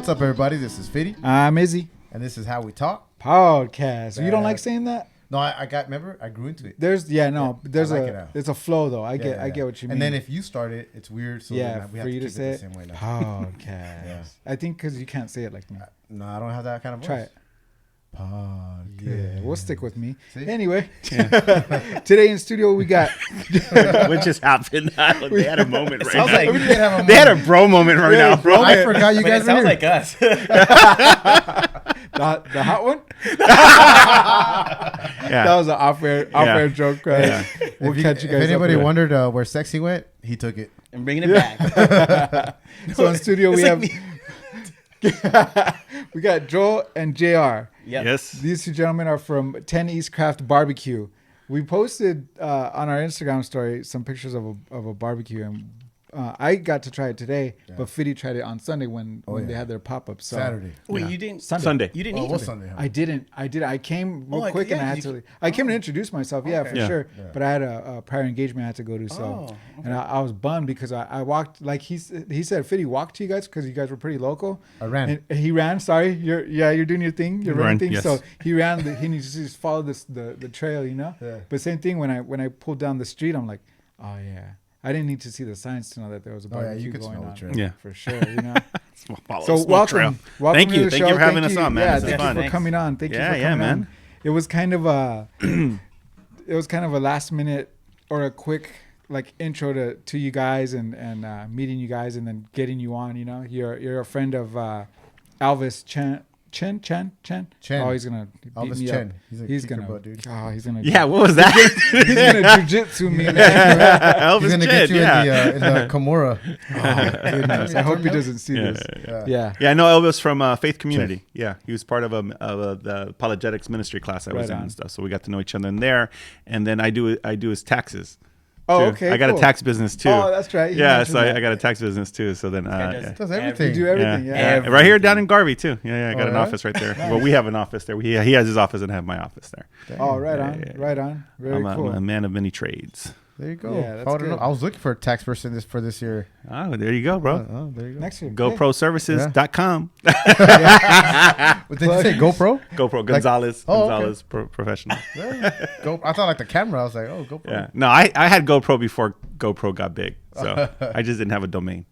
What's up, everybody? This is Fitty. I'm Izzy. And this is How We Talk. Podcast. You don't like saying that? No, I remember, I grew into it. There's it's a flow though. I get what you mean. And then if you start it, it's weird. So yeah, we for have you to to keep say it it. the same way now. Podcast. Yeah. I think because you can't say it like me. No, I don't have that kind of voice. Try it. Podcast. Yeah, we'll stick with me. See? Anyway, today in studio we got. What just happened? They had a moment right Sounds now. like we did have a They had a bro moment right now, bro. I forgot you But guys it were sounds here. like us. The hot one? Yeah. That was an off-air joke. Yeah. We'll catch you guys If anybody up here. wondered where Sexy went, he took it. I'm bringing it back. So in studio we It's have like we got Joel and JR. Yep. Yes. These two gentlemen are from 10 East Craft Barbecue. We posted on our Instagram story some pictures of a barbecue, and I got to try it today, but Fitty tried it on Sunday when they had their pop-up. So Saturday. Wait, Yeah. you didn't? Sunday. You didn't eat What's it? Sunday? I didn't. I came real Oh, quick, and yeah, I had you- to. I came to introduce myself, yeah, for Yeah. sure. Yeah. But I had a prior engagement I had to go to, so Oh, okay. and I was bummed because I walked like he said, Fitty, walk to you guys because you guys were pretty local. I ran. And he ran. Sorry, you're doing your thing. You're running Run, thing. yes. So he ran. He needs to just follow the trail, you know. Yeah. But same thing when I pulled down the street, I'm like, oh yeah. I didn't need to see the signs to know that there was a Oh, yeah, barbecue you could going smell the on. trail. Yeah. For sure, you know. Follow So the smoke welcome, trail. welcome Thank to you. the Thank show. you for having us on, man. Yeah, This is thank fun. you for coming on. Thank you for Yeah, coming man. on. It was kind of a, it was kind of a last minute or a quick like intro to you guys and meeting you guys and then getting you on. You know, you're a friend of Elvis Chen. Chen. Oh, he's gonna beat Elvis me Chen. up. He's a gonna. kicker butt, dude. Oh, he's gonna. Yeah, what was that? He's gonna jujitsu me. Man. Elvis He's gonna Chen, get you yeah. in the Kimura. Oh goodness! I hope he doesn't see Yeah. this. Yeah. Yeah. Yeah, I know Elvis from Faith Community. Yeah, he was part of the apologetics ministry class I was Right in on. and stuff. So we got to know each other in there. And then I do his taxes. Oh, too. okay. I got cool. a tax business too. Oh, that's right. You Yeah, mentioned so that. I got a tax business too. So then, guy does yeah. Does You everything. do everything. Yeah. Yeah, right here down in Garvey too. Yeah, I got Oh, an yeah? office right there. Well, we have an office there. He has his office and I have my office there. Oh, right Yeah, on. yeah, yeah. Right on. Very I'm cool. a man of many trades. There you go. Yeah, that's I wouldn't know. good. I was looking for a tax person for this year. Oh, there you go, bro. Oh, there you go. Next year. Hey. GoProServices.com. But did you say GoPro? GoPro Gonzalez. Oh, okay. Gonzalez Professional. Yeah. Go. I thought like the camera. I was like, oh, GoPro. Yeah. No, I had GoPro before GoPro got big. So I just didn't have a domain.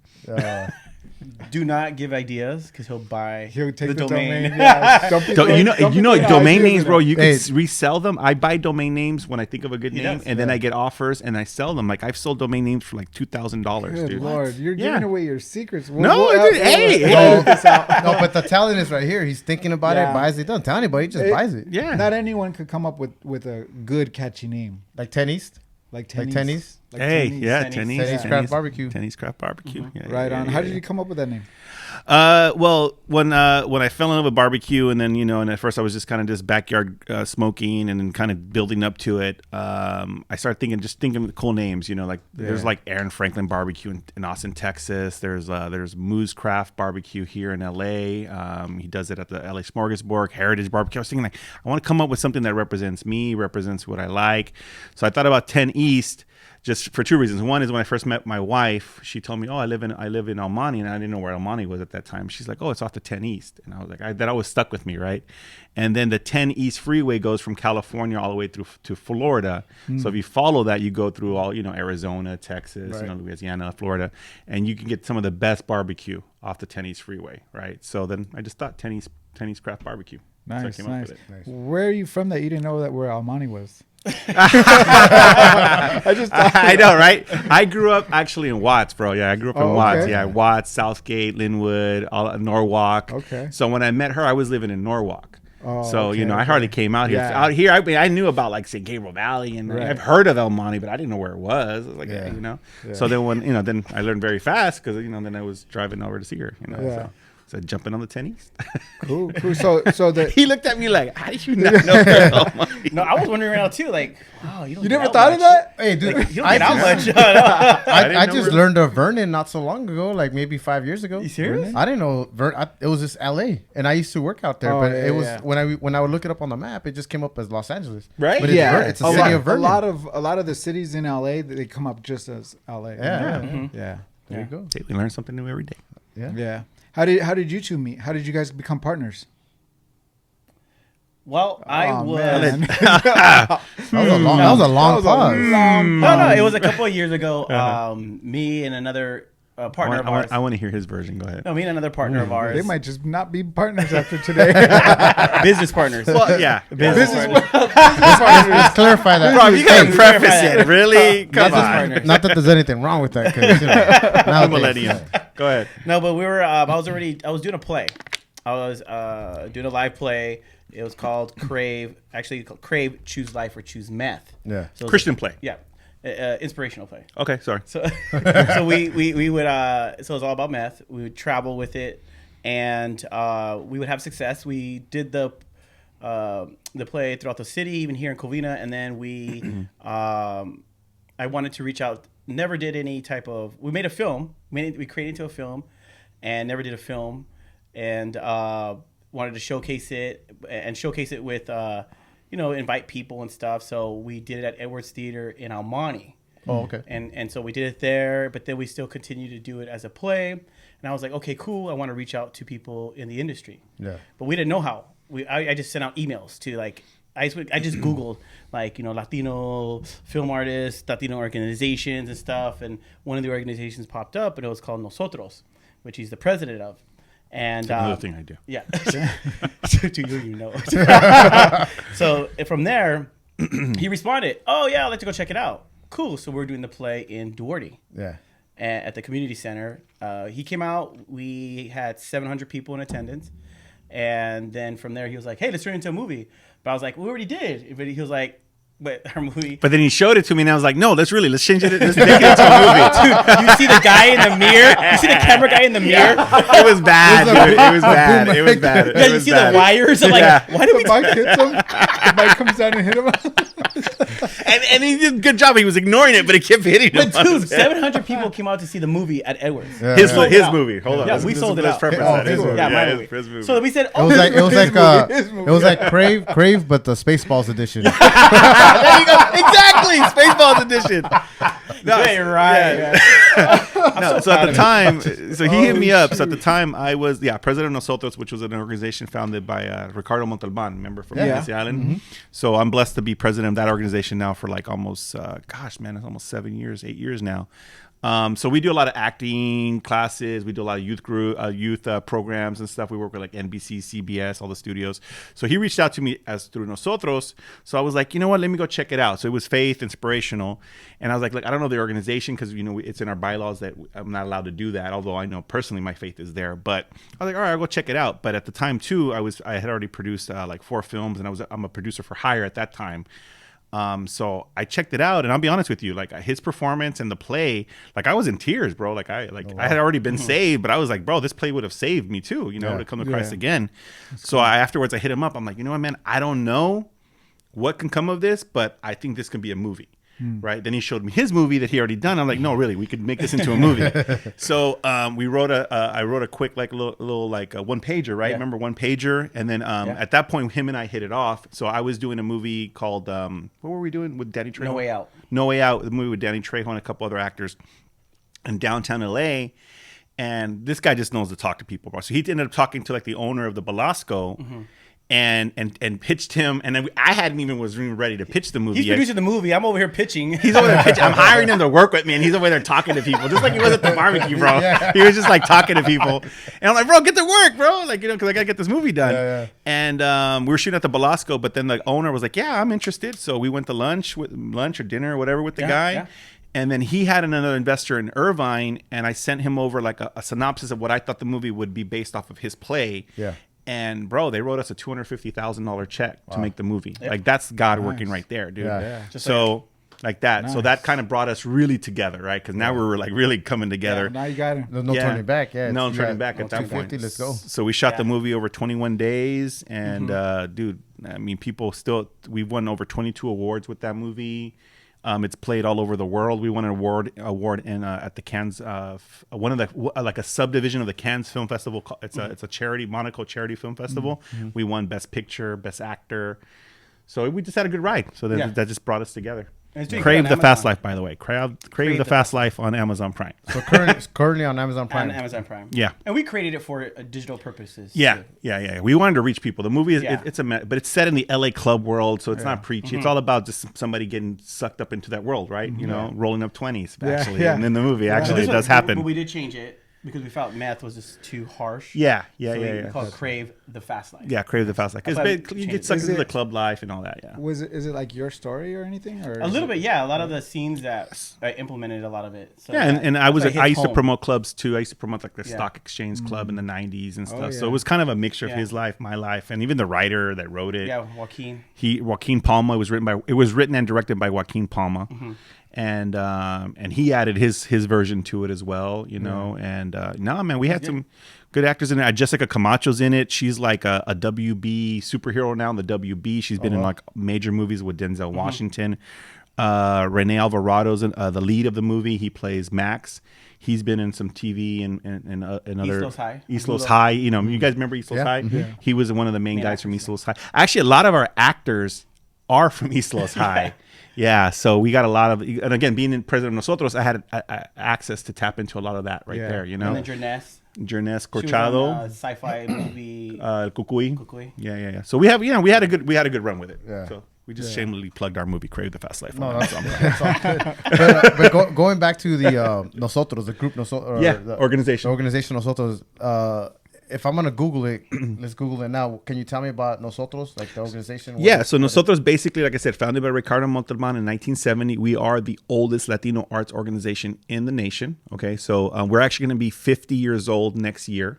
Do not give ideas because he'll buy He'll take the domain. Yeah. Don't be throwing- don't be throwing Domain ideas names, in bro. it. You Hey. can resell them. I buy domain names when I think of a good He name, does, and then yeah. I get offers and I sell them. Like I've sold domain names for like $2,000, Good dude. Lord, you're Yeah. giving away your secrets. No, dude, hey, No, hey. no, but the talent is right here. He's thinking about Yeah. it, buys it. Doesn't tell anybody. He just It- buys it. Yeah. Not anyone could come up with a good catchy name Like 10 East. like Like Tennies. 10 East. Like Hey, Tennies. yeah, Tennies. Tennies. Tennies Craft Barbecue. Tennies Craft Barbecue. Yeah, Right yeah, on. yeah, How yeah. did you come up with that name? Well, when I fell in love with barbecue, and then and at first I was just kind of just backyard smoking, and then kind of building up to it. I started thinking of cool names. Like there's like Aaron Franklin Barbecue in Austin, Texas. There's Moose Craft Barbecue here in L.A. He does it at the L.A. Smorgasburg Heritage Barbecue. I was thinking like I want to come up with something that represents me, represents what I like. So I thought about 10 East. Just for two reasons. One is when I first met my wife, she told me, "Oh, I live in El Monte," and I didn't know where El Monte was at that time. She's like, "Oh, it's off the 10 East," and I was like, that always stuck with me, right? And then the 10 East freeway goes from California all the way through to Florida. So if you follow that, you go through all Arizona, Texas, Right. Louisiana, Florida, and you can get some of the best barbecue off the 10 East freeway, right? So then I just thought 10 East Craft Barbecue. Nice, so I came up nice. with it. Nice. Where are you from that you didn't know that where Almani was? I know, right? I grew up actually in Watts, bro. Yeah, I grew up in Oh, Watts. okay. Yeah, Watts, Southgate, Linwood, Norwalk. Okay. So when I met her, I was living in Norwalk. Oh, So okay, I okay. hardly came out here. Yeah. Out here, I knew about like St. Gabriel Valley, and Right. I've heard of El Monte, but I didn't know where it was. I was like, Yeah. Yeah. So then when then I learned very fast because then I was driving over to see her. Yeah. So jumping on the 10 East. Cool. So the He looked at me like, how did you not know where El Monte? No, I was wondering right now too. Like, wow, you don't. you get never out thought much. of that? Hey, dude. Like, you don't get out much. didn't I know just where- learned of Vernon not so long ago, like maybe 5 years ago. You serious? I didn't know it was just LA, and I used to work out there. Oh, but yeah, it was yeah. when I would look it up on the map, it just came up as Los Angeles. Right? But it's, yeah, it's a city of Vernon. a lot of the cities in LA they come up just as LA. Yeah, yeah. Yeah. There you go. Hey, we learn something new every day. Yeah. Yeah. How did you two meet? How did you guys become partners? Well, I was. man. That was a long pause. No, it was a couple of years ago. Me and another partner of ours. I want to hear his version. Go ahead. No, me and another partner of ours. They might just not be partners after today. Business partners. Well, yeah. Business partners. Let's clarify that. Bro, you gotta Hey, preface it. Really? Come Business on. partners. not that there's anything wrong with that. 'Cause, I'm nowadays- millennium. Go ahead. No, but we were. I was doing a play. I was doing a live play. It was called Crave. Actually, called Crave: Choose Life or Choose Meth. Yeah. So it was Christian play. Yeah, inspirational play. Okay, sorry. So, so we would. So it was all about meth. We would travel with it, and we would have success. We did the play throughout the city, even here in Covina, and then we. I wanted to reach out. Never did any type of. We made a film. We created into a film, and never did a film, and wanted to showcase it with invite people and stuff. So we did it at Edwards Theater in Almani. Oh, okay. And so we did it there, but then we still continued to do it as a play. And I was like, okay, cool. I want to reach out to people in the industry. Yeah. But we didn't know how. I just sent out emails to I just Googled Latino film artists, Latino organizations and stuff. And one of the organizations popped up, and it was called Nosotros, which he's the president of. And Another thing I do. Yeah. To you know. So from there, he responded, "Oh yeah, I'd like to go check it out." Cool. So we're doing the play in Duarte. Yeah. At the community center. He came out. We had 700 people in attendance, and then from there he was like, "Hey, let's turn it into a movie." But I was like, "We already did." But he was like, "But our movie." But then he showed it to me, and I was like, "No, let's change it. Let's make it into a movie." Dude, you see the guy in the mirror? You see the camera guy in the mirror? It was bad. Dude. It was bad. It was bad. Yeah, you see the wires? I'm like, why did we? The bike hits him. The bike comes down and hit him. And he did a good job. He was ignoring it, but it kept hitting him. But dude, 700 people came out to see the movie at Edwards. Yeah. His Sold it out. movie. Hold on. Yeah, we sold it let's out. preface Oh, that. his movie. Yeah, my his- movie. his movie. So we said, It was like His movie. it was like Crave, but the Spaceballs edition. There you go. Exactly. Spaceballs edition. No, right. No, so at the time, so he hit me up. So at the time, I was president of Nosotros, which was an organization founded by Ricardo Montalban, remember from Nancy Island. So I'm blessed to be president of that organization now for like almost, it's almost 7 years, 8 years now. So we do a lot of acting classes. We do a lot of youth programs and stuff. We work with like NBC, CBS, all the studios. So he reached out to me through Nosotros. So I was like, you know what? Let me go check it out. So it was faith, inspirational. And I was like, look, I don't know the organization because, it's in our bylaws that I'm not allowed to do that. Although I know personally my faith is there. But I was like, all right, I'll go check it out. But at the time too, I had already produced like 4 films, and I'm a producer for hire at that time. So I checked it out, and I'll be honest with you, like his performance and the play, like I was in tears, bro. Like I had already been saved, but I was like, bro, this play would have saved me too, to come to Christ again. So afterwards I hit him up. I'm like, you know what, man, I don't know what can come of this, but I think this can be a movie. Right. Then he showed me his movie that he already done. I'm like, no, really, we could make this into a movie. So I wrote a quick like little like a 1-pager, right? Yeah. Remember 1-pager? And then at that point, him and I hit it off. So I was doing a movie called what were we doing with Danny Trejo? No Way Out. No Way Out, the movie with Danny Trejo and a couple other actors in downtown LA. And this guy just knows to talk to people, bro. So he ended up talking to like the owner of the Belasco. And pitched him, and then I hadn't even was even ready to pitch the movie. He's yet. producing the movie. I'm over here pitching. He's over there pitching. I'm hiring him to work with me, and he's over there talking to people, just like he was at the barbecue, bro. He was just like talking to people, and I'm like, bro, get to work, bro. Like, because I gotta get this movie done. And we were shooting at the Belasco, but then the owner was like, yeah, I'm interested. So we went to lunch or dinner or whatever with the guy. Yeah. And then he had another investor in Irvine, and I sent him over like a synopsis of what I thought the movie would be based off of his play. Yeah. And bro, they wrote us a $250,000 check to make the movie. Yep. Like that's God working right there, dude. Yeah. So like that. Nice. So that kind of brought us really together, right? Because now we were like really coming together. Now you got him. No turning back. Yeah. No turning back at that point. Let's go. So we shot the movie over 21 days, and dude, I mean, we won over 22 awards with that movie. It's played all over the world. We won an award in at the Cannes, one of the like a subdivision of the Cannes Film Festival. It's a charity, Monaco charity film festival. We won Best Picture, Best Actor. So we just had a good ride. So that just brought us together. And it's doing Crave good the on Fast Amazon. Life, by the way. Crave the Fast Life on Amazon Prime. So currently on Amazon Prime. On Amazon Prime. Yeah. And we created it for digital purposes. Yeah, too. yeah. We wanted to reach people. The movie is Yeah. but it's set in the LA club world, so it's not preachy. It's all about just somebody getting sucked up into that world, right? You know, rolling up 20s actually, yeah. and in the movie So actually this it one- does happen. But we did change it because we felt meth was just too harsh. Yeah. So we called it Crave the Fast Life. Yeah, Crave the Fast Life. 'Cause That's why basically we you get changed sucked it. into Is the it- club life and all that. Yeah. Is it like your story or anything? Or A little bit, yeah. A lot of the scenes that I implemented, a lot of it. So Yeah, and I that's why it I hits used to home. promote clubs too. I used to promote like the Yeah. Stock Exchange Club in the 90s and stuff. So yeah. it was kind of a mixture of Yeah. his life, my life, and even the writer that wrote it. Yeah, Joaquin. Joaquin Palma was written and directed by Joaquin Palma. And he added his version to it as well, you know. And no, man, we had some good actors in it. Jessica Camacho's in it. She's like a WB superhero now in the WB. She's been in like major movies with Denzel Washington. Rene Alvarado's the lead of the movie. He plays Max. He's been in some TV and other Los High. East Los High. You know, you guys remember East Los Yeah. High? Yeah. He was one of the main guys actors, from East Los High. Actually, a lot of our actors are from East Los High. Yeah, so we got a lot of, and again, being in President Nosotros, I had access to tap into a lot of that right there, you know. And then Jernez. Jernez She was Corchado, on, sci-fi movie. El Cucuy. Cucuy. Yeah. So we have, you know, we had a good run with it. Yeah. So we just shamelessly plugged our movie Crave the Fast Life. No, on that's, Amazon. that's all good. But going back to the Nosotros, the group Nosotros, the organization. organization Nosotros. If I'm gonna Google it, let's Google it now. Can you tell me about Nosotros, like the organization? Yeah, so Nosotros basically, like I said, founded by Ricardo Montalban in 1970. We are the oldest Latino arts organization in the nation. Okay, so we're actually going to be 50 years old next year.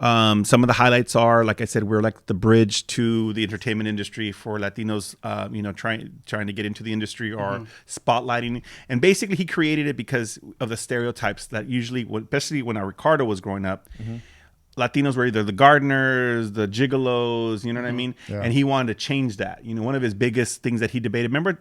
Some of the highlights are, like I said, we're like the bridge to the entertainment industry for Latinos, you know, trying to get into the industry or spotlighting. And basically, he created it because of the stereotypes that usually, especially when Ricardo was growing up, Latinos were either the gardeners, the gigolos, you know what I mean? Yeah. And he wanted to change that. You know, one of his biggest things that he debated, remember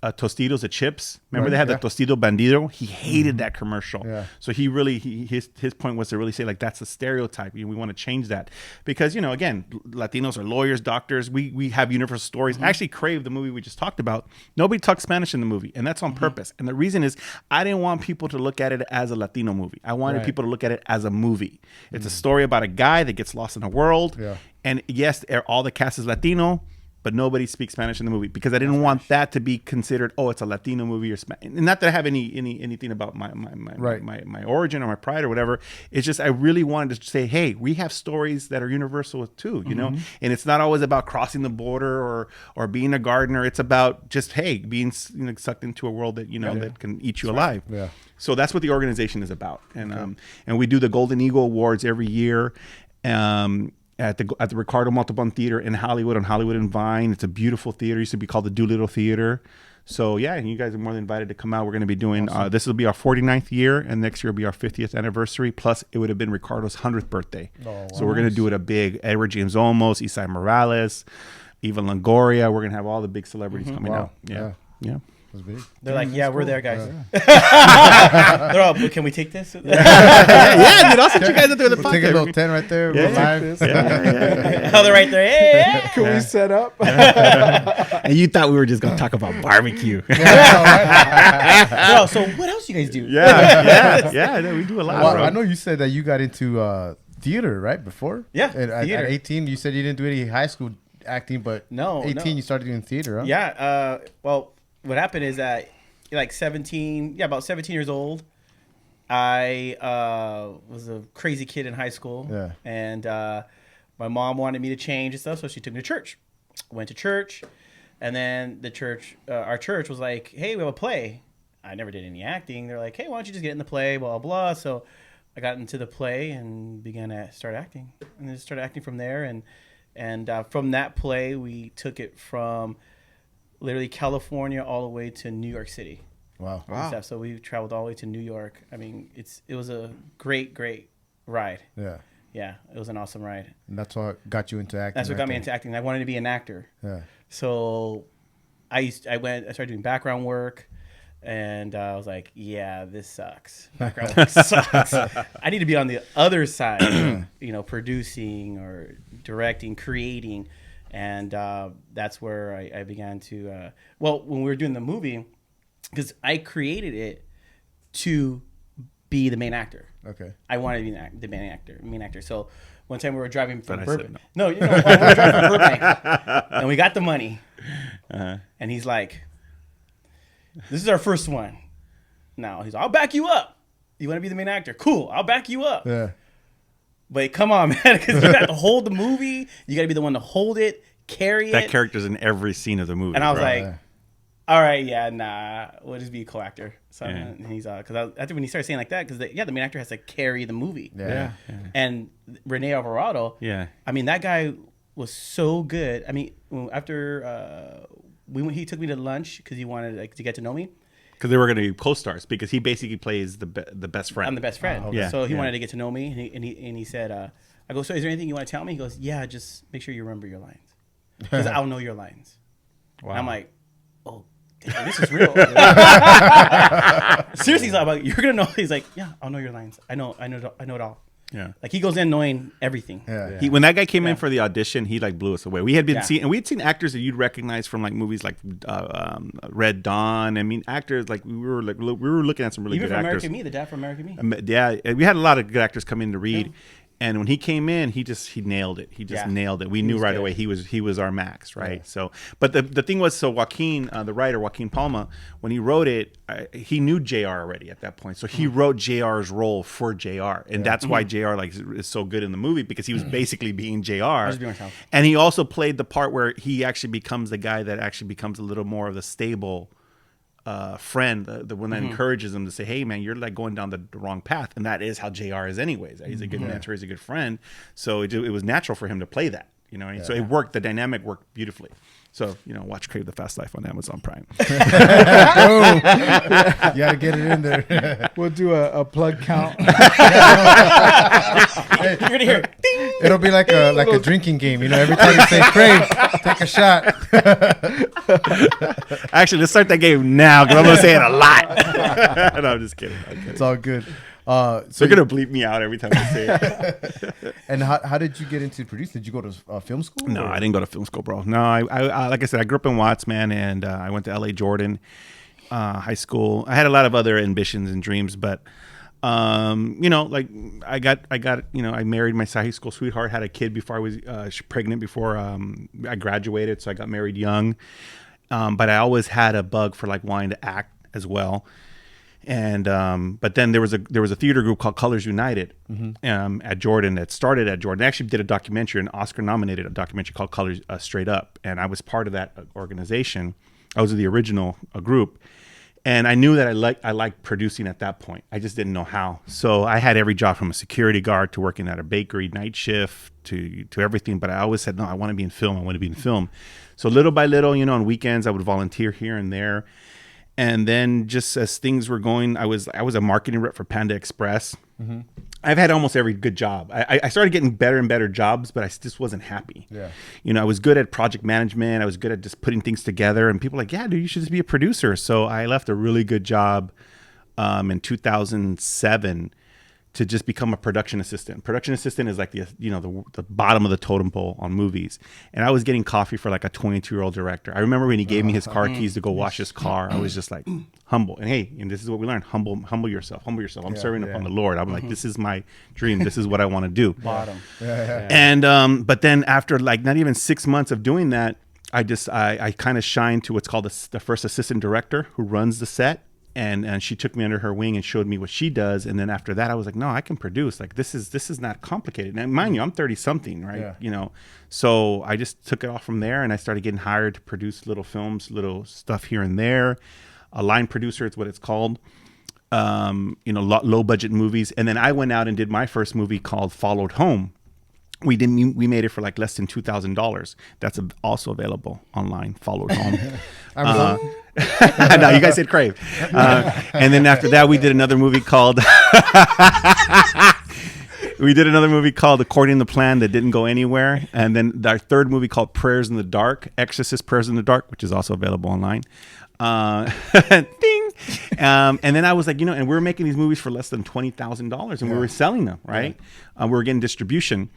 Tostitos, the chips? Remember Right, they had yeah. the Tostito Bandido? He hated that commercial. Yeah. So he really, his point was to really say, like, that's a stereotype. We want to change that. Because, you know, again, Latinos are lawyers, doctors. We have universal stories. Actually, Crave, the movie we just talked about, nobody talks Spanish in the movie. And that's on purpose. And the reason is I didn't want people to look at it as a Latino movie. I wanted Right. people to look at it as a movie. It's a story about a guy that gets lost in a world. Yeah. And yes, all the cast is Latino, but nobody speaks Spanish in the movie because I didn't want that to be considered, oh, it's a Latino movie or Spanish. And not that I have anything about my origin or my pride or whatever. It's just I really wanted to say, hey, we have stories that are universal too, you know? And it's not always about crossing the border or being a gardener. It's about just, hey, being, you know, sucked into a world that, you know, that can eat you alive. Yeah. So that's what the organization is about. And we do the Golden Eagle Awards every year. At the Ricardo Montalban Theater in Hollywood, on Hollywood and Vine. It's a beautiful theater. It used to be called the Doolittle Theater. So yeah, and you guys are more than invited to come out. We're going to be doing, this will be our 49th year, and next year will be our 50th anniversary. Plus, it would have been Ricardo's 100th birthday. Oh, wow. So we're going to do it a big Edward James Olmos, Isai Morales, Eva Longoria. We're going to have all the big celebrities coming Wow. out. Yeah. That's big. They're like, yeah, we're there, guys. They're all, can we take this? yeah, dude, I'll set you guys up there in the We'll take a podcast. little 10 right there. Yeah. We're live. Oh, they're right there. Hey, hey. Can we set up? And you thought we were just going to talk about barbecue. Bro, so what else you guys do? yeah, no, we do a lot. Well, bro. I know you said that you got into theater, right? Before? Yeah, And theater. at 18, you said you didn't do any high school acting, but No, 18, no. you started doing theater, huh? Yeah. Well, what happened is that, like 17, about 17 years old, I was a crazy kid in high school. Yeah. And my mom wanted me to change and stuff, so she took me to church. Went to church, and then the church, our church, was like, "Hey, we have a play." I never did any acting. They're like, "Hey, why don't you just get in the play?" Blah blah blah. So I got into the play and began to start acting, and then started acting from there. And from that play, we took it from literally California all the way to New York City. Wow. and stuff. So we traveled all the way to New York. I mean, it was a great ride. Yeah. Yeah, it was an awesome ride. And that's what got you into acting. That's what right got me there. into acting. I wanted to be an actor. Yeah. So I started doing background work, and I was like, yeah, this sucks. Background work sucks. I need to be on the other side, producing or directing, creating. And that's where I began to, when we were doing the movie, because I created it to be the main actor. Okay. I wanted to be the main actor. So one time we were driving from But I Burbank. said No, we were driving from Burbank, and we got the money. And he's like, "This is our first one." Now he's, "I'll back you up. You want to be the main actor? Cool, I'll back you up." Yeah. But come on, man, because you got to hold the movie. You got to be the one to hold it, carry it. That character's in every scene of the movie. And I was bro. like, all right, yeah, nah, we'll just be a co-actor. So and he's because after when he started saying like that, because the main actor has to carry the movie. Yeah. And Rene Alvarado, I mean, that guy was so good. I mean, after he took me to lunch because he wanted to get to know me. Because they were going to be co-stars, because he basically plays the best friend. I'm the best friend. Oh, okay. So he wanted to get to know me, and he said, I go, "So is there anything you want to tell me?" He goes, "Yeah, just make sure you remember your lines, because I'll know your lines." Wow. And I'm like, "Oh, damn, this is real." Seriously, he's like, "You're gonna know." He's like, "Yeah, I'll know your lines. I know it all." Yeah. Like he goes in knowing everything. Yeah. When that guy came in for the audition, he like blew us away. We had been Yeah. we'd seen actors that you'd recognize from like movies like Red Dawn. I mean, actors like we were looking at some really Even good from actors. American Me, the dad from American Me. Yeah, we had a lot of good actors come in to read. And when he came in, he nailed it. He just Yeah. nailed it. We knew right good. away he was our max, right? Yeah. So, but the thing was, so Joaquin, the writer Joaquin Palma, when he wrote it, he knew JR already at that point. So he wrote JR's role for JR, and that's why JR like is so good in the movie, because he was basically being JR, Just being himself. and he also played the part where he actually becomes the guy that actually becomes a little more of the stable friend, the one that encourages him to say, "Hey man, you're like going down the wrong path," and that is how JR is anyways. He's a good mentor, he's a good friend, so it was natural for him to play that, and so it worked. The dynamic worked beautifully. So watch Crave the Fast Life on Amazon Prime. You gotta get it in there. We'll do a plug count. You're gonna hear, ding. It'll be like a drinking game, Every time you say Crave, take a shot. Actually, let's start that game now, because I'm gonna say it a lot. No, I'm just kidding. It's all good. So they're gonna bleep me out every time I say it. And how did you get into producing? Did you go to film school? No, or? I didn't go to film school, bro. No, I like I said, I grew up in Watts, man, and I went to L.A. Jordan high school. I had a lot of other ambitions and dreams, but like I married my high school sweetheart, had a kid before I was pregnant before I graduated, so I got married young. But I always had a bug for like wanting to act as well. And but then there was a theater group called Colors United at Jordan that started at Jordan. They actually did a documentary, an Oscar-nominated documentary called Colors Straight Up, and I was part of that organization. I was the original group, and I knew that I liked producing at that point. I just didn't know how. So I had every job from a security guard to working at a bakery night shift to everything. But I always said, no, I want to be in film. I want to be in film. So little by little, on weekends I would volunteer here and there. And then just as things were going, I was a marketing rep for Panda Express. Mm-hmm. I've had almost every good job. I started getting better and better jobs, but I just wasn't happy. Yeah. I was good at project management. I was good at just putting things together. And people were like, yeah, dude, you should just be a producer. So I left a really good job in 2007 to just become a production assistant. Production assistant is like the bottom of the totem pole on movies. And I was getting coffee for like a 22-year-old director. I remember when he gave me his car keys to go wash his car, I was just like humble. And hey, and this is what we learned: humble yourself. I'm serving upon the Lord. I'm like, this is my dream. This is what I want to do. Bottom. And but then after like not even 6 months of doing that, I kind of shined to what's called the first assistant director who runs the set. And she took me under her wing and showed me what she does. And then after that, I was like, no, I can produce. Like, this is not complicated. And mind you, I'm 30 something, right? Yeah. So I just took it off from there, and I started getting hired to produce little films, little stuff here and there. A line producer is what it's called. Low budget movies. And then I went out and did my first movie called Followed Home. We made it for like less than $2,000. That's also available online. Followed Home. No, you guys said Crave. And then after that, we did another movie called According to the Plan that didn't go anywhere. And then our third movie called Prayers in the Dark, Exorcist Prayers in the Dark, which is also available online. Ding. And then I was like, and we were making these movies for less than $20,000, and we were selling them, right? We were getting distribution.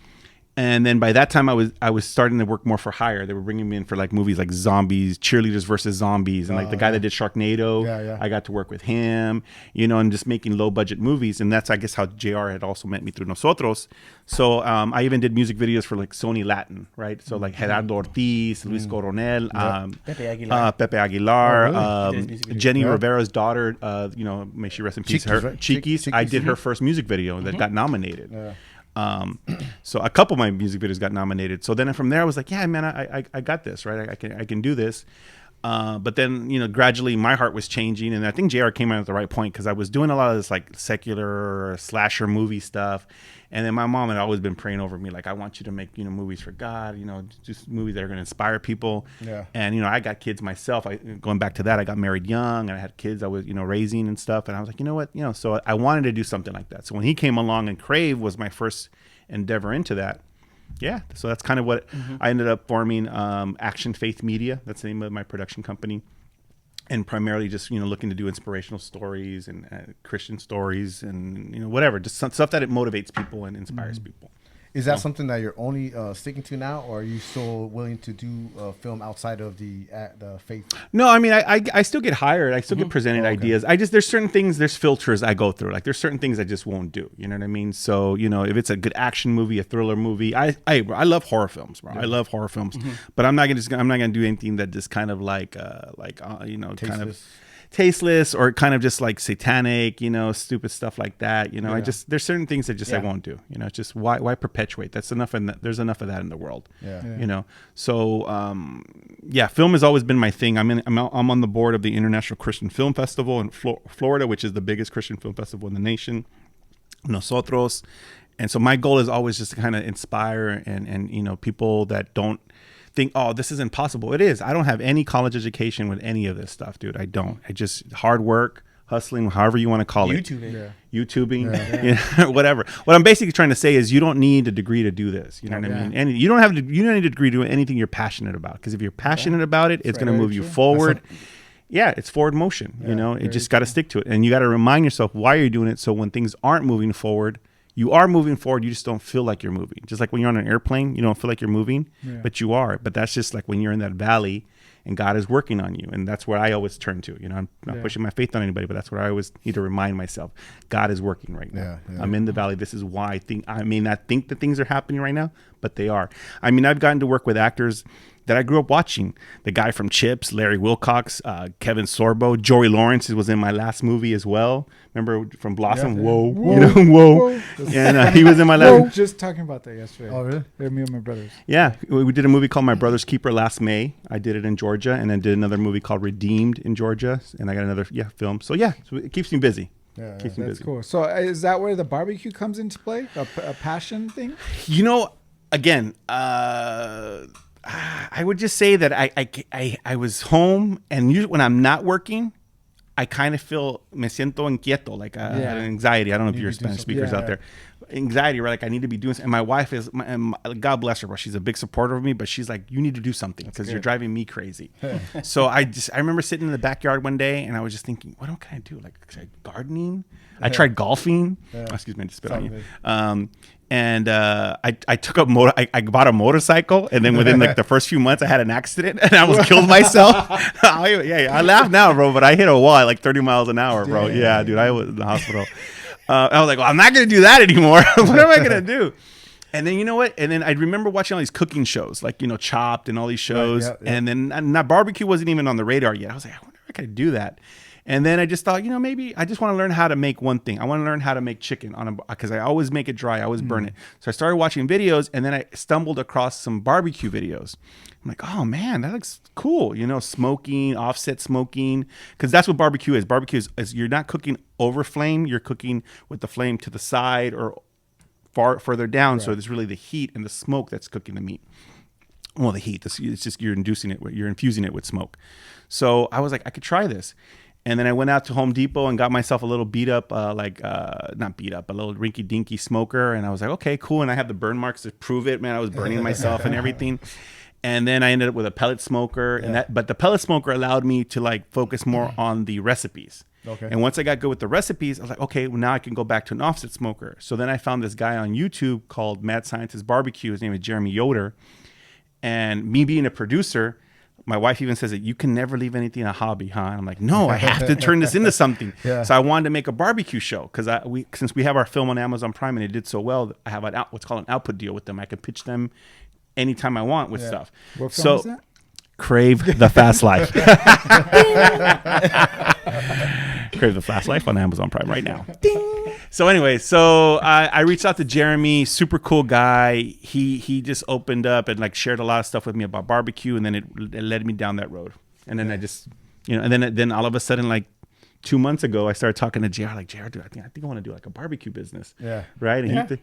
And then by that time, I was starting to work more for hire. They were bringing me in for like movies like Zombies, Cheerleaders versus Zombies, and like the guy that did Sharknado. Yeah. I got to work with him, and just making low budget movies. And that's, I guess, how JR had also met me through Nosotros. So I even did music videos for like Sony Latin, right? So like Gerardo Ortiz, Luis Coronel, Pepe Aguilar. Pepe Aguilar, He did his music video. Jenny Rivera's daughter. May she rest in peace. Chiquis, Her right? Chiquis. I did her first music video that got nominated. Yeah. So a couple of my music videos got nominated. So then from there I was like, yeah, man, I got this, right? I can do this. But then, gradually my heart was changing, and I think JR came out at the right point, because I was doing a lot of this like secular slasher movie stuff. And then my mom had always been praying over me, like, I want you to make, movies for God, just movies that are going to inspire people. Yeah. And, I got kids myself. Going back to that, I got married young, and I had kids I was, raising and stuff. And I was like, you know what, so I wanted to do something like that. So when he came along, and Crave was my first endeavor into that. Yeah. So that's kind of what I ended up forming, Action Faith Media. That's the name of my production company. And primarily just, looking to do inspirational stories and Christian stories and, whatever, just stuff that it motivates people and inspires people. Is that something that you're only sticking to now, or are you still willing to do film outside of the faith? No, I mean, I still get hired. I still get presented ideas. There's certain things, there's filters I go through. Like there's certain things I just won't do. You know what I mean? So, if it's a good action movie, a thriller movie, I love horror films, bro. I love horror films, but I'm not gonna do anything that just kind of kind of tasteless or kind of just like satanic, stupid stuff like that. There's certain things that I won't do. It's just why perpetuate? That's enough, and there's enough of that in the world. Yeah. So film has always been my thing. I'm on the board of the International Christian Film Festival in Florida, which is the biggest Christian film festival in the nation. Nosotros, and so my goal is always just to kind of inspire and people that don't think, oh, this is impossible. It is. I don't have any college education with any of this stuff, dude. I don't. I just hard work, hustling, however you want to call it. YouTubing, whatever. What I'm basically trying to say is you don't need a degree to do this. You know what I mean? And you don't need a degree to do anything you're passionate about, because if you're passionate about it, it's going to move you forward. It's forward motion. You just got to stick to it, and you got to remind yourself why you're doing it. So when things aren't moving forward, you are moving forward. You just don't feel like you're moving. Just like when you're on an airplane, you don't feel like you're moving, but you are. But that's just like when you're in that valley and God is working on you. And that's where I always turn to. I'm not pushing my faith on anybody, but that's where I always need to remind myself, God is working right now. I'm in the valley. This is why I may not think that things are happening right now, but they are. I've gotten to work with actors that I grew up watching. The guy from Chips, Larry Wilcox, Kevin Sorbo, Joey Lawrence was in my last movie as well. Remember from Blossom? Whoa. Whoa. And he was in my last. We were just talking about that yesterday. Oh, really? Me and my brothers. Yeah, we did a movie called My Brother's Keeper last May. I did it in Georgia, and then did another movie called Redeemed in Georgia, and I got another film. So it keeps me busy. Keeps me That's busy. cool. So is that where the barbecue comes into play? A passion thing? Again, I would just say that I was home, and usually when I'm not working, I kind of feel me siento inquieto, like an anxiety. I don't know if you're Spanish speakers out there. Anxiety, right? Like I need to be doing something. And my wife is, God bless her, bro. She's a big supporter of me, but she's like, you need to do something because you're driving me crazy. So I remember sitting in the backyard one day, and I was just thinking, what can I do? Like gardening? I tried golfing. Excuse me, I just spit on you. And I took up I bought a motorcycle, and then within like the first few months I had an accident and I almost killed myself. I laugh now, bro, but I hit a wall at like 30 miles an hour, bro. Yeah, dude, I was in the hospital. I was like, well, I'm not gonna do that anymore. What am I gonna do? And then you know what? And then I remember watching all these cooking shows, like Chopped and all these shows. And then barbecue wasn't even on the radar yet. I was like, I wonder if I could do that. And then I just thought, maybe I just want to learn how to make one thing. I want to learn how to make chicken because I always make it dry. I always burn it. So I started watching videos, and then I stumbled across some barbecue videos. I'm like, oh man, that looks cool. Smoking, offset smoking, because that's what barbecue is. Barbecue is you're not cooking over flame. You're cooking with the flame to the side or further down. Right. So it's really the heat and the smoke that's cooking the meat. Well, the heat. It's just you're infusing it with smoke. So I was like, I could try this. And then I went out to Home Depot and got myself a little not beat up, a little rinky dinky smoker. And I was like, okay, cool. And I have the burn marks to prove it, man. I was burning myself and everything. And then I ended up with a pellet smoker, but the pellet smoker allowed me to like focus more on the recipes. Okay. And once I got good with the recipes, I was like, okay, well, now I can go back to an offset smoker. So then I found this guy on YouTube called Mad Scientist Barbecue. His name is Jeremy Yoder. And me being a producer, my wife even says that you can never leave anything a hobby, huh? And I'm like, no, I have to turn this into something. Yeah. So I wanted to make a barbecue show because since we have our film on Amazon Prime and it did so well, I have what's called an output deal with them. I can pitch them anytime I want with stuff. What film is that? Crave the Fast Life. Crave the Fast Life on Amazon Prime right now. So anyway, I reached out to Jeremy, super cool guy. He just opened up and like shared a lot of stuff with me about barbecue, and then it led me down that road. And then I just, and then all of a sudden, like 2 months ago, I started talking to JR, like, JR, dude, I think I want to do like a barbecue business. Yeah. Right. And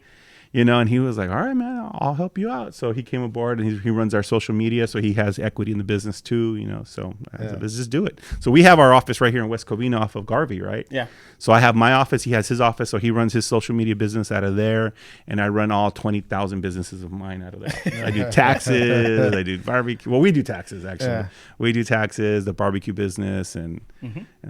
and he was like, all right, man, I'll help you out. So he came aboard and he runs our social media. So he has equity in the business too, so I said, let's just do it. So we have our office right here in West Covina off of Garvey, right? Yeah. So I have my office. He has his office. So he runs his social media business out of there. And I run all 20,000 businesses of mine out of there. I do taxes. I do barbecue. Well, we do taxes, actually. Yeah. We do taxes, the barbecue business and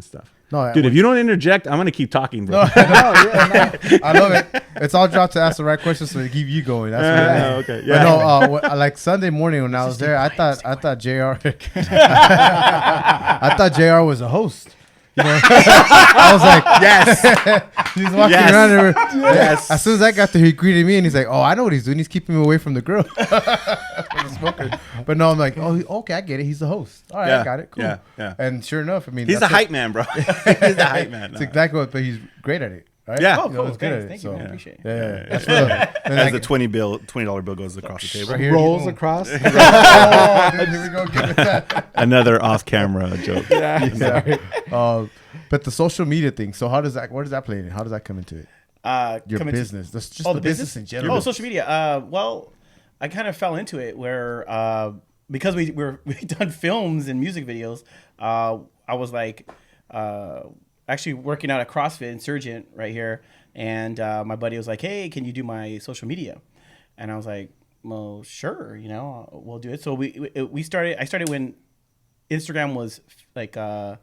stuff. No, Dude, if you don't interject, I'm going to keep talking, bro. I love it. It's all dropped to ask the right questions so they keep you going. That's what it is. Okay. Yeah. But no, like Sunday morning when I was there, I thought JR I thought JR was a host. I was like, yes. He's walking around there. Yes. As soon as I got there, he greeted me and he's like, oh, I know what he's doing. He's keeping me away from the grill. From the smoker. But no, I'm like, oh, okay, I get it. He's the host. All right, I got it. Cool. Yeah. And sure enough, I mean, he's a hype man, bro. He's the hype man. That's exactly what, but he's great at it. Right? Yeah. Oh, cool. He's good at it. Thank you. So. I appreciate it. Yeah. That's what, As the $20 bill goes across the table. Right here, Rolls across. Oh, dude, here we go. Give it that. Another off-camera joke. Sorry. But the social media thing. So where does that play in? How does that come into it? Your business. That's just the business in general. Oh, social media. Well, I kind of fell into it where because we done films and music videos. I was like actually working out at CrossFit Insurgent right here, and my buddy was like, "Hey, can you do my social media?" And I was like, "Well, sure, we'll do it." So we started. I started when Instagram was like 5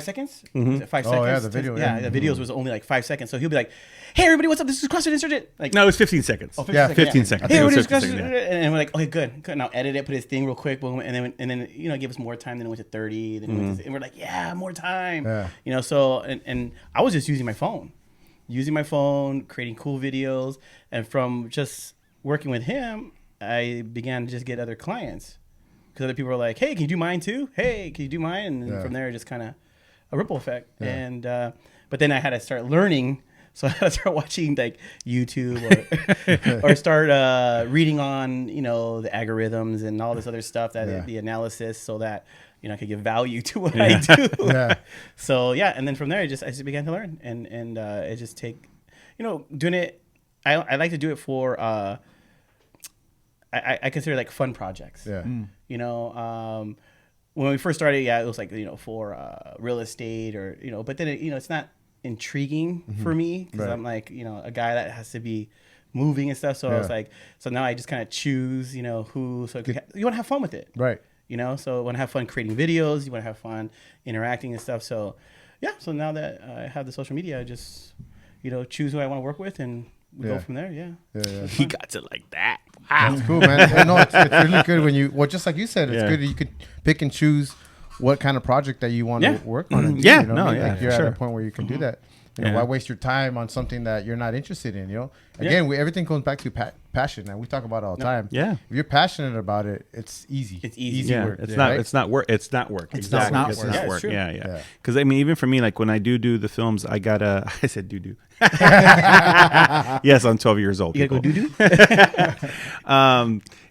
seconds. Was it 5 seconds? Oh yeah, the video. The videos was only like 5 seconds. So he'll be like, "Hey everybody, what's up? This is CrossFit Insurgent." Like, No, it was 15 seconds. Oh, 15 seconds. Hey, I think it was everybody, 15 CrossFit, seconds, and we're like, "Okay, good. Now edit it, put his thing real quick, boom, and then give us more time. Then it went to 30. Then it went to, and we're like, "Yeah, more time." Yeah. So and I was just using my phone, creating cool videos, and from just working with him, I began to just get other clients because other people were like, "Hey, can you do mine too? Hey, can you do mine?" And then from there, just kind of a ripple effect. Yeah. And but then I had to start learning. So I had to start watching like YouTube or start reading on, the algorithms and all this other stuff the analysis so that, I could give value to what I do. So and then from there I just began to learn and it just take, doing it. I like to do it for I consider like fun projects. Yeah. When we first started, it was like, for real estate or, but then, it's not intriguing for me because I'm like, a guy that has to be moving and stuff. So I was like, so now I just kind of choose, who, so you want to have fun with it. Right. So I want to have fun creating videos. You want to have fun interacting and stuff. So, so now that I have the social media, I just, choose who I want to work with and we go from there. Yeah. He got it like that. Wow. That's cool, man. It's really good when you, just like you said, it's good that you could pick and choose what kind of project that you want to work on. And do, like you're at a point where you can do that. Why waste your time on something that you're not interested in? Again, everything comes back to passion, and we talk about it all the time. Yeah, if you're passionate about it, it's easy. It's easy work. It's not. Right? It's not work. It's not work. Exactly. It's not work. Yeah. Because I mean, even for me, like when I do the films, I gotta. I said do. Yes, I'm 12 years old. You gotta go do.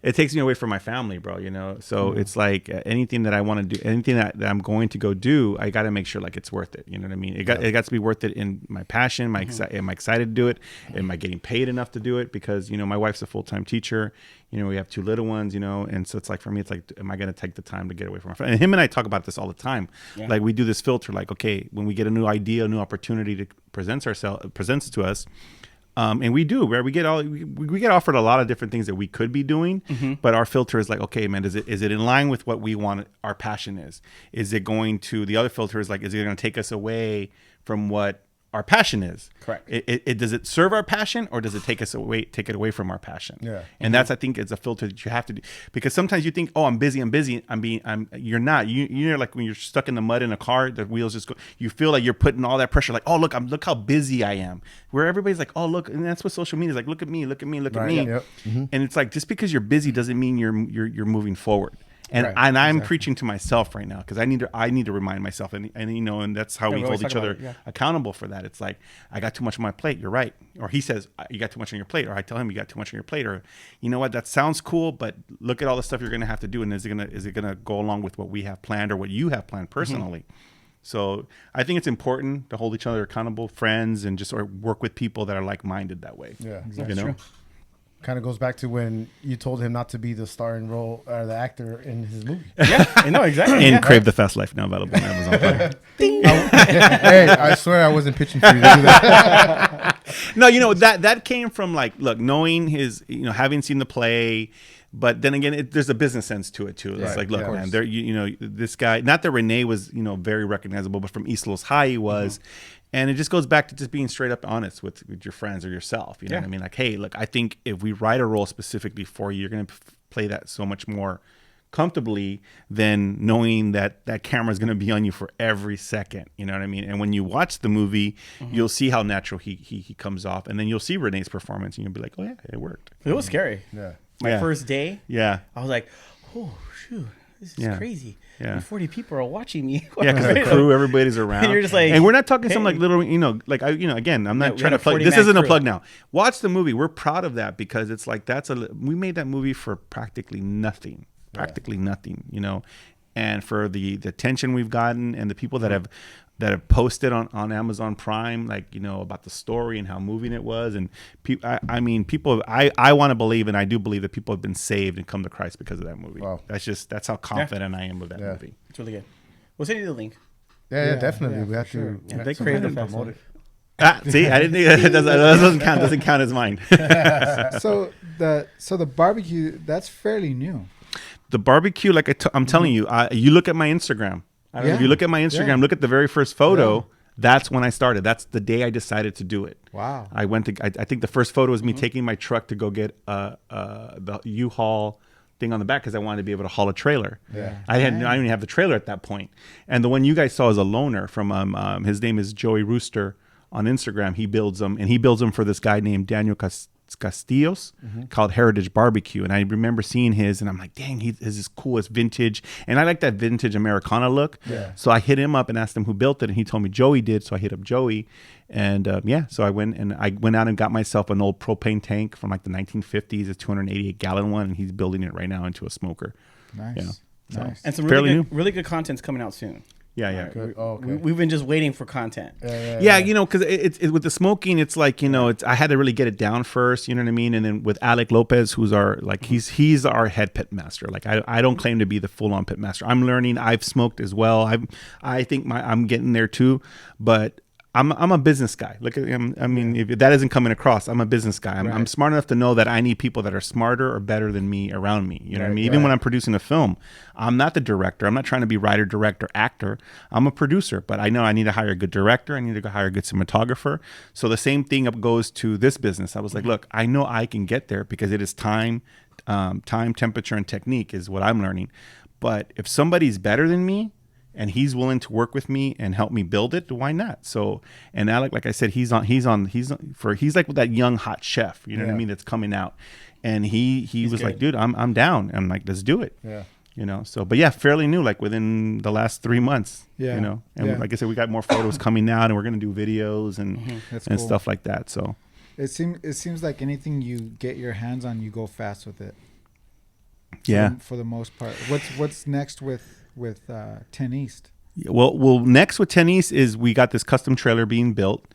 It takes me away from my family, bro. So it's like anything that I want to do, anything that I'm going to go do, I got to make sure like it's worth it. You know what I mean? It got to be worth it in my passion. Am I excited to do it? Am I getting paid enough to do it? Because my wife's a full-time teacher. We have 2 little ones. And so it's like for me, it's like, am I going to take the time to get away from my family? And him and I talk about this all the time. Yeah. Like we do this filter. Like, okay, when we get a new idea, a new opportunity to presents to us. And we do, where we get offered a lot of different things that we could be doing, but our filter is like, okay, man, is it in line with what we want? Our passion is it going to, the other filter is like, is it going to take us away from what our passion is? Correct. Does it serve our passion, or does it take it away from our passion? Yeah. And that's, I think, it's a filter that you have to do, because sometimes you think, oh, I'm busy. You're not. You're like when you're stuck in the mud in a car, the wheels just go. You feel like you're putting all that pressure. Like, oh, look how busy I am. Where everybody's like, oh, look, and that's what social media is like. Look at me. Look at me. Look at me. Yep. Mm-hmm. And it's like, just because you're busy doesn't mean you're moving forward. And Right, I'm exactly. preaching to myself right now, because I need to remind myself, and and that's how we hold each other accountable for that. It's like, I got too much on my plate. You're right. Or he says, you got too much on your plate. Or I tell him, you got too much on your plate. Or, you know what, that sounds cool, but look at all the stuff you're going to have to do. And is it gonna go along with what we have planned or what you have planned personally? So I think it's important to hold each other accountable, friends, and just work with people that are like-minded that way. Yeah, exactly. You know? True. Kind of goes back to when you told him not to be the starring role or the actor in his movie. Yeah, I know exactly. And Crave the Fast Life, now available on Amazon Prime. Hey, I swear I wasn't pitching for you to do that. No, that came from, like, look, knowing his, having seen the play, but then again, there's a business sense to it too. It's Right, like, look, yeah, man, there, this guy, not that Renee was, very recognizable, but from East Los High he was. And it just goes back to just being straight up honest with your friends or yourself. You know what I mean? Like, hey, look, I think if we write a role specifically for you, you're going to play that so much more comfortably than knowing that that camera is going to be on you for every second. You know what I mean? And when you watch the movie, you'll see how natural he comes off. And then you'll see Renee's performance and you'll be like, oh, yeah, it worked. It was scary. Yeah. My first day, Yeah. I was like, oh, shoot, this is crazy. Yeah. And 40 people are watching me. Yeah, because the crew, everybody's around. And you're just like, and we're not talking some hey. like little, again, I'm not we trying had to a plug. This 40-man isn't a crew. plug now. Watch the movie. We're proud of that, because it's like, we made that movie for practically nothing, and for the attention we've gotten and the people that have posted on Amazon Prime, like, about the story and how moving it was. And people, I want to believe, and I do believe, that people have been saved and come to Christ because of that movie. Wow. That's how confident I am with that movie. It's really good. We'll send you the link. Yeah, definitely. yeah, we have for sure. to. They some created kind the of festival. promote it. See, I didn't think that doesn't count as mine. So the barbecue, that's fairly new. The barbecue, like I'm telling you, you look at my Instagram. I don't know if you look at my Instagram, look at the very first photo. Yeah. That's when I started. That's the day I decided to do it. Wow. I think the first photo was me taking my truck to go get the U-Haul thing on the back, because I wanted to be able to haul a trailer. Yeah. I didn't even have the trailer at that point. And the one you guys saw is a loaner from his name is Joey Rooster on Instagram. He builds them for this guy named Daniel Castillos, called Heritage Barbecue. And I remember seeing his, and I'm like, dang, his is cool. It's vintage. And I like that vintage Americana look. Yeah. So I hit him up and asked him who built it. And he told me Joey did. So I hit up Joey. And so I went out and got myself an old propane tank from like the 1950s, a 288-gallon one. And he's building it right now into a smoker. Nice. Yeah. So, Nice. And some Fairly really good content's coming out soon. yeah. Good. Oh, okay. We've been just waiting for content. Yeah, because it's with the smoking, it's like, I had to really get it down first, you know what I mean? And then with Alec Lopez, who's our, like, he's our head pit master. Like, I don't claim to be the full-on pit master. I'm learning. I've smoked as well. I think I'm getting there too, but I'm a business guy. Look at him. I mean, if that isn't coming across, I'm a business guy. I'm smart enough to know that I need people that are smarter or better than me around me. You know what I mean? Even when I'm producing a film, I'm not the director. I'm not trying to be writer, director, actor. I'm a producer, but I know I need to hire a good director. I need to hire a good cinematographer. So the same thing goes to this business. I was like, look, I know I can get there because it is time, temperature, and technique is what I'm learning. But if somebody's better than me, and he's willing to work with me and help me build it, why not? So, and Alec, like I said, he's like that young hot chef, you know what I mean, that's coming out. And he was good. Like, dude, I'm down. And I'm like, let's do it. Yeah. So, but yeah, fairly new, like within the last 3 months. And like I said, we got more photos coming out, and we're gonna do videos and cool. stuff like that. So it seems like anything you get your hands on, you go fast with it. For the most part. What's next with 10 East? Well, next with 10 East is we got this custom trailer being built.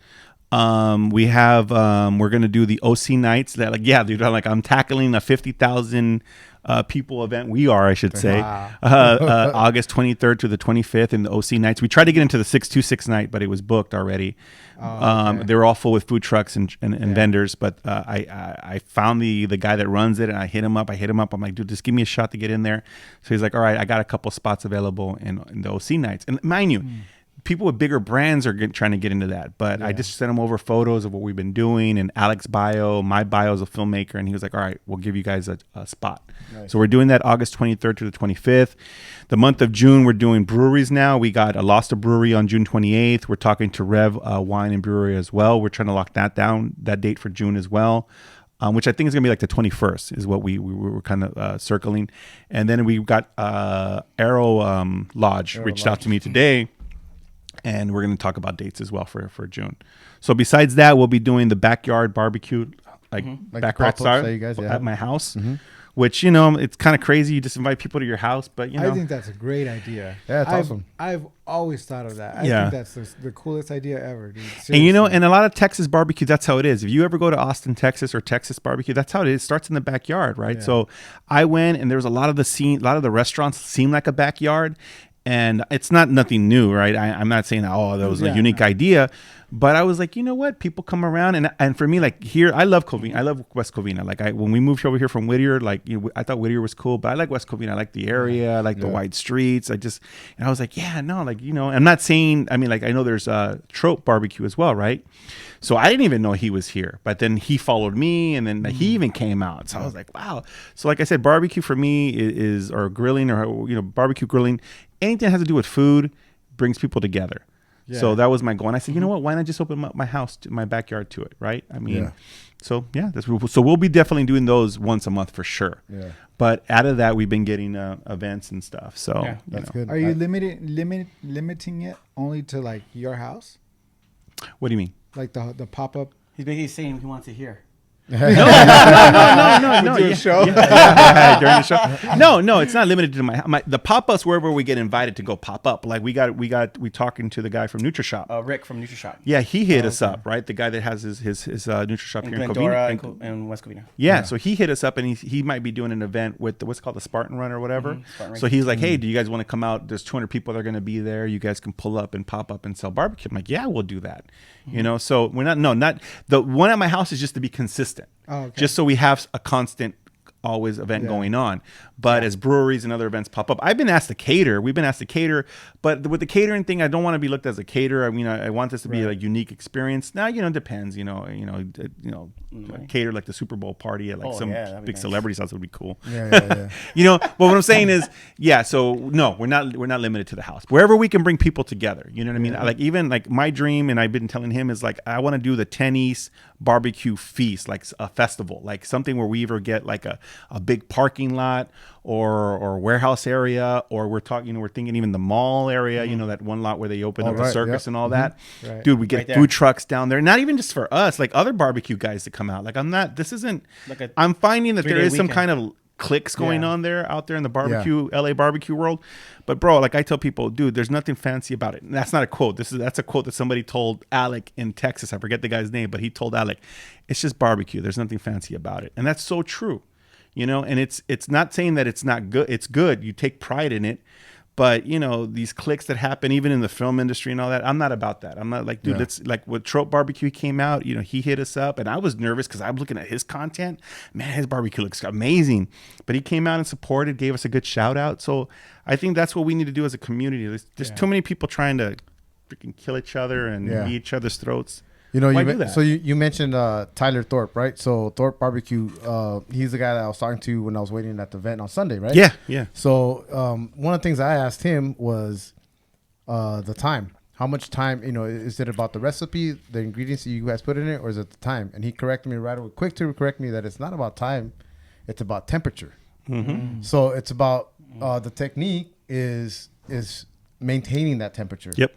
We have we're gonna do the OC nights. That, like, yeah, dude, like I'm tackling a 50,000 people event. We are, I should say. Wow. August 23rd to the 25th in the OC nights. We tried to get into the 626 night, but it was booked already. Okay. They were all full with food trucks and vendors, but I found the guy that runs it, and I hit him up. I'm like, dude, just give me a shot to get in there. So he's like, all right, I got a couple spots available in the OC nights. And mind you, people with bigger brands are trying to get into that, but I just sent him over photos of what we've been doing, and Alex's bio, my bio as a filmmaker, and he was like, all right, we'll give you guys a spot. Nice. So we're doing that August 23rd to the 25th. The month of June, we're doing breweries now. We got a Lost Brewery on June 28th. We're talking to Rev Wine and Brewery as well. We're trying to lock that down, that date for June as well. Which I think is going to be like the 21st is what we were kind of circling. And then we got Arrow Lodge reached out to me today, and we're going to talk about dates as well for June. So besides that, we'll be doing the backyard barbecue, like backyard style at my house. Which, you know, it's kind of crazy. You just invite people to your house, but, you know. I think that's a great idea. Yeah, it's awesome. I've always thought of that. I think that's the coolest idea ever, dude. Seriously. And, you know, and a lot of Texas barbecue, that's how it is. If you ever go to Austin, Texas, or Texas barbecue, that's how it is. It starts in the backyard, right? Yeah. So I went, and there was a lot of the restaurants seem like a backyard. And it's nothing new, right? I'm not saying that, that was a unique idea. But I was like, you know what? People come around, and for me, like here, I love Covina. I love West Covina. Like when we moved over here from Whittier, like I thought Whittier was cool, but I like West Covina. I like the area. I like the wide streets. and I was like, I'm not saying. I mean, like I know there's Trope Barbecue as well, right? So I didn't even know he was here, but then he followed me, and then he even came out. So I was like, wow. So like I said, barbecue for me is or grilling, or barbecue grilling. Anything that has to do with food brings people together. Yeah. So that was my goal. And I said, you know what? Why not just open up my house, my backyard to it, right? I mean, so we'll be definitely doing those once a month for sure. Yeah. But out of that, we've been getting events and stuff. So that's good. Are you limiting it only to like your house? What do you mean? Like the pop up? He's basically saying he wants it here. No. During the show. No, it's not limited to my the pop-ups wherever we get invited to go pop up. Like we talking to the guy from NutriShop. Rick from NutriShop. Yeah, he hit us up, right? The guy that has his NutriShop here in Covina and West Covina. Yeah, so he hit us up, and he might be doing an event with what's called the Spartan Run or whatever. So he's like, hey, do you guys want to come out? There's 200 people that are going to be there. You guys can pull up and pop up and sell barbecue. I'm like, yeah, we'll do that. So we're not the one at my house is just to be consistent. Oh, okay. Just so we have a constant always event going on. But as breweries and other events pop up, we've been asked to cater, but with the catering thing, I don't want to be looked as a caterer. I mean, I want this to be a unique experience. Now, it depends, cater like the Super Bowl party at like some big celebrity's house would be cool. Yeah. But what I'm saying is, so no, we're not limited to the house. Wherever we can bring people together, you know what I mean? Like even like my dream, and I've been telling him, is like I want to do the 10 East barbecue feast, like a festival, like something where we either get like a big parking lot or warehouse area, or we're thinking even the mall area, that one lot where they open up the circus and all that. Right. Dude, we get food trucks down there, not even just for us, like other barbecue guys to come out. Like I'm finding that there is some kind of cliques going on out there in the barbecue, LA barbecue world. But bro, like I tell people, dude, there's nothing fancy about it. And that's not a quote. That's a quote that somebody told Alec in Texas. I forget the guy's name, but he told Alec, it's just barbecue. There's nothing fancy about it. And that's so true. And it's not saying that it's not good. It's good. You take pride in it. But, these cliques that happen even in the film industry and all that, I'm not about that. I'm not like, dude, let's like when Trope Barbecue came out, he hit us up, and I was nervous because I'm looking at his content. Man, his barbecue looks amazing. But he came out and supported, gave us a good shout out. So I think that's what we need to do as a community. There's too many people trying to freaking kill each other and eat each other's throats. So you mentioned Tyler Thorpe, right? So Thorpe Barbecue, he's the guy that I was talking to when I was waiting at the event on Sunday, right? Yeah. So one of the things I asked him was the time. How much time, is it about the recipe, the ingredients that you guys put in it, or is it the time? And he corrected me right away, quick to correct me that it's not about time, it's about temperature. Mm-hmm. So it's about the technique is maintaining that temperature. Yep.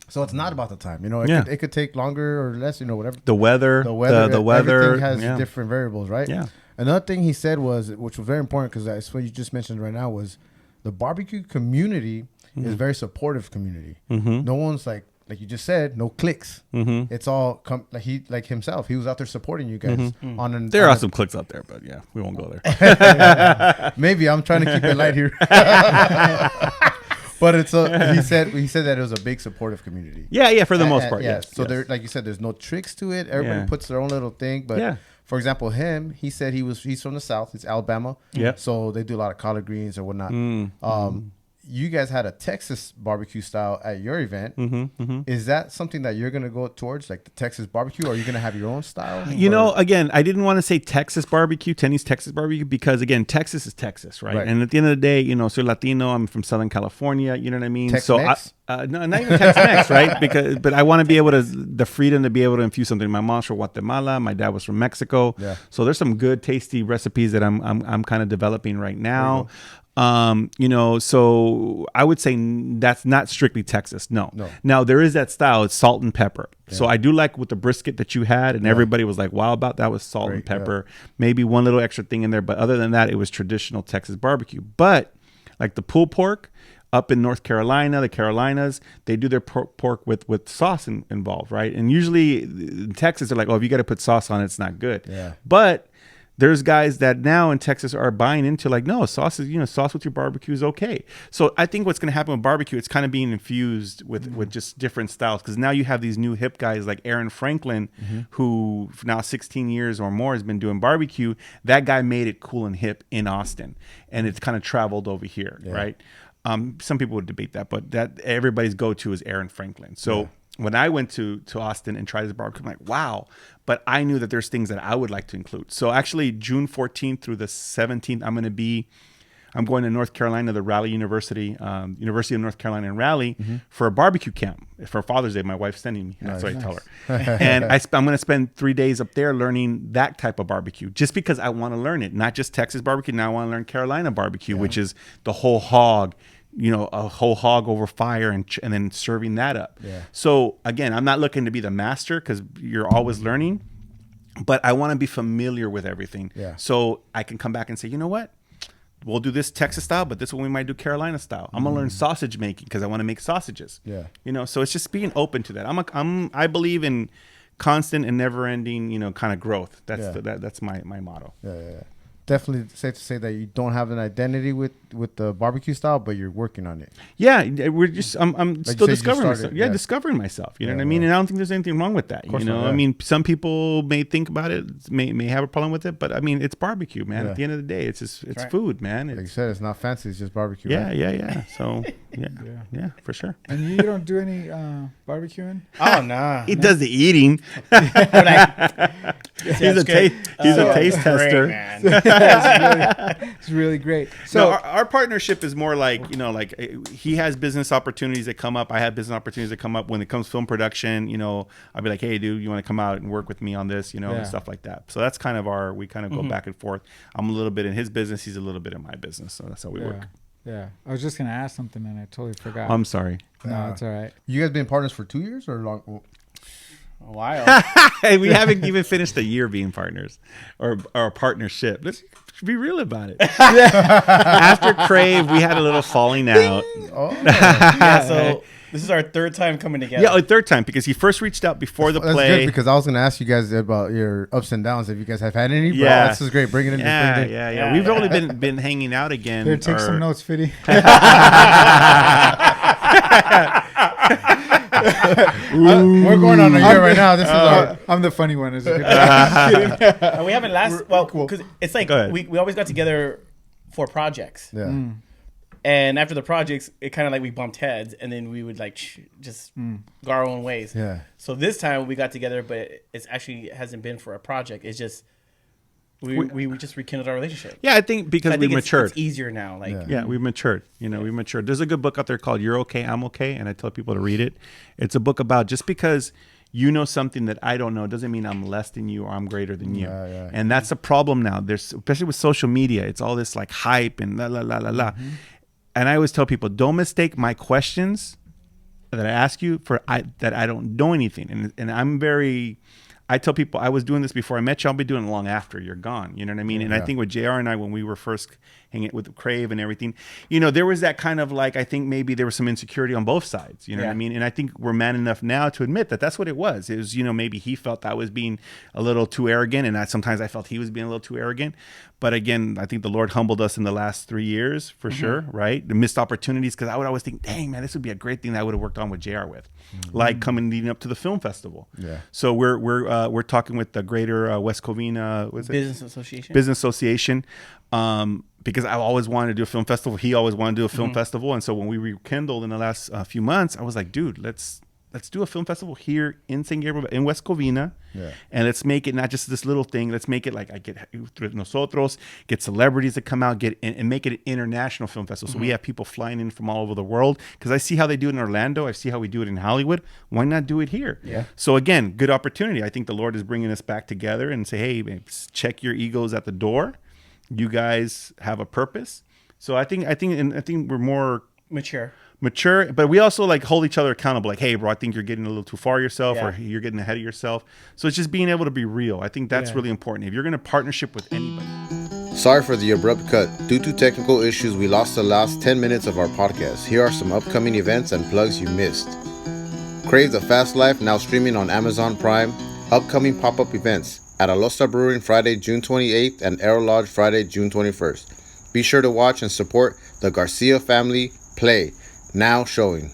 So it's not about the time, it could take longer or less, whatever. The weather, everything has different variables, right? Yeah. Another thing he said which was very important, because that's what you just mentioned right now, was the barbecue community is a very supportive community. Mm-hmm. No one's like like you just said, no clicks. Mm-hmm. It's all like himself. He was out there supporting you guys. Mm-hmm. There are some clicks out there, but yeah, we won't go there. Maybe I'm trying to keep it light here. But it's he said that it was a big supportive community. Yeah, for the most part. Yeah. So there, like you said, there's no tricks to it. Everybody puts their own little thing. But for example, he said he's from the South. It's Alabama. Yeah. So they do a lot of collard greens or whatnot. You guys had a Texas barbecue style at your event. Is that something that you're going to go towards, like the Texas barbecue, or are you going to have your own style? You know, again, I didn't want to say Texas barbecue, Tenny's Texas barbecue, because again, Texas is Texas, right? And at the end of the day, you know, soy Latino, I'm from Southern California, you know what I mean? Tex-Mex? So no, not even Tex-Mex, right? But I want to be able to, the freedom to be able to infuse something. My mom's from Guatemala, my dad was from Mexico. Yeah. So there's some good, tasty recipes that I'm kind of developing right now. You know, so I would say that's not strictly Texas. No. Now there is that style. It's salt and pepper. Yeah. So I do like with the brisket that you had, and everybody was like, wow, about that was salt and pepper. Maybe one little extra thing in there. But other than that, it was traditional Texas barbecue. But like the pulled pork up in North Carolina, the Carolinas, they do their pork with sauce involved, right? And usually in Texas, they're like, oh, if you got to put sauce on it, it's not good. Yeah. But there's guys that now in Texas are buying into like, no, sauce with your barbecue is okay. So I think what's going to happen with barbecue, it's kind of being infused with just different styles. Because now you have these new hip guys like Aaron Franklin, who for now 16 years or more has been doing barbecue. That guy made it cool and hip in Austin. And it's kind of traveled over here, right? Some people would debate that, but that everybody's go-to is Aaron Franklin. So when I went to Austin and tried his barbecue, I'm like, wow. But I knew that there's things that I would like to include. So actually, June 14th through the 17th, I'm going to North Carolina, the Raleigh University of North Carolina in Raleigh for a barbecue camp for Father's Day. My wife's sending me. That's what I tell her. And I'm going to spend 3 days up there learning that type of barbecue, just because I want to learn it. Not just Texas barbecue. Now I want to learn Carolina barbecue, which is the whole hog. You know, a whole hog over fire and then serving that up. Yeah. So again, I'm not looking to be the master because you're always learning, but I want to be familiar with everything. Yeah. So I can come back and say, you know what? We'll do this Texas style, but this one we might do Carolina style. I'm gonna learn sausage making because I want to make sausages. Yeah. You know, so it's just being open to that. I believe in constant and never ending, you know, kind of growth. That's my motto. Yeah. Definitely safe to say that you don't have an identity with the barbecue style, but you're working on it. Yeah, I'm like still discovering myself. Yeah, discovering myself. You know what I mean? And I don't think there's anything wrong with that. You know, I mean, some people may think about it, may have a problem with it, but I mean, it's barbecue, man. At the end of the day, it's food, man. Like you said, it's not fancy. It's just barbecue. Yeah, right? yeah. So yeah, for sure. And you don't do any barbecuing? Oh no, he does the eating. He's a taste tester. Man. It's really great. So our partnership is more like, you know, like he has business opportunities that come up. I have business opportunities that come up. When it comes to film production, you know, I'll be like, hey, dude, you want to come out and work with me on this, you know, and stuff like that. So that's kind of we kind of go back and forth. I'm a little bit in his business. He's a little bit in my business. So that's how we work. Yeah. I was just going to ask something and I totally forgot. I'm sorry. No, it's all right. You guys been partners for 2 years or long? A while. We haven't even finished a year being partners or a partnership. Let's be real about it. After Crave, we had a little falling out. So this is our third time coming together. Yeah, third time, because he first reached out before the play. That's good, because I was going to ask you guys about your ups and downs, if you guys have had any. Yeah. This is great. Bring it in. Yeah. We've only been hanging out again. Here, take some notes, Fiddy. We're going on a year right now. This is I'm the funny one. We haven't because it's like we always got together for projects. Yeah. And after the projects, it kind of like we bumped heads, and then we would like just go our own ways. Yeah. So this time we got together, but it's actually hasn't been for a project. It's just we just rekindled our relationship. Yeah, I think because we matured. It's easier now. We've matured. You know, we've matured. There's a good book out there called "You're Okay, I'm Okay," and I tell people to read it. It's a book about just because you know something that I don't know doesn't mean I'm less than you or I'm greater than you. And that's a problem now. There's, especially with social media, it's all this like hype and la la la la la. And I always tell people, don't mistake my questions that I ask you for that I don't know anything. And I'm very I tell people I was doing this before I met you. I'll be doing it long after you're gone. You know what I mean? And I think with JR and I, when we were first hanging with Crave and everything, you know, there was that kind of like, I think maybe there was some insecurity on both sides. You know what I mean? And I think we're man enough now to admit that that's what it was. It was, you know, maybe he felt I was being a little too arrogant, and sometimes I felt he was being a little too arrogant. But again, I think the Lord humbled us in the last 3 years for sure, right? The missed opportunities, because I would always think, dang, man, this would be a great thing that I would have worked on with JR with, like coming leading up to the film festival. Yeah. So we're talking with the Greater West Covina Business Association. Business Association, because I've always wanted to do a film festival. He always wanted to do a film festival, and so when we rekindled in the last few months, I was like, dude, let's do a film festival here in San Gabriel, in West Covina, and let's make it not just this little thing. Let's make it like I get nosotros, get celebrities to come out, and make it an international film festival. So we have people flying in from all over the world, because I see how they do it in Orlando. I see how we do it in Hollywood. Why not do it here? Yeah. So again, good opportunity. I think the Lord is bringing us back together and say, hey, check your egos at the door. You guys have a purpose. So I think we're more mature, but we also like hold each other accountable. Like, hey, bro, I think you're getting a little too far yourself, or you're getting ahead of yourself. So it's just being able to be real. I think that's really important. If you're going to partnership with anybody. Sorry for the abrupt cut. Due to technical issues, we lost the last 10 minutes of our podcast. Here are some upcoming events and plugs you missed. Crave the Fast Life, now streaming on Amazon Prime. Upcoming pop-up events at Alosta Brewing Friday, June 28th, and Arrow Lodge Friday, June 21st. Be sure to watch and support the Garcia Family Play, now showing.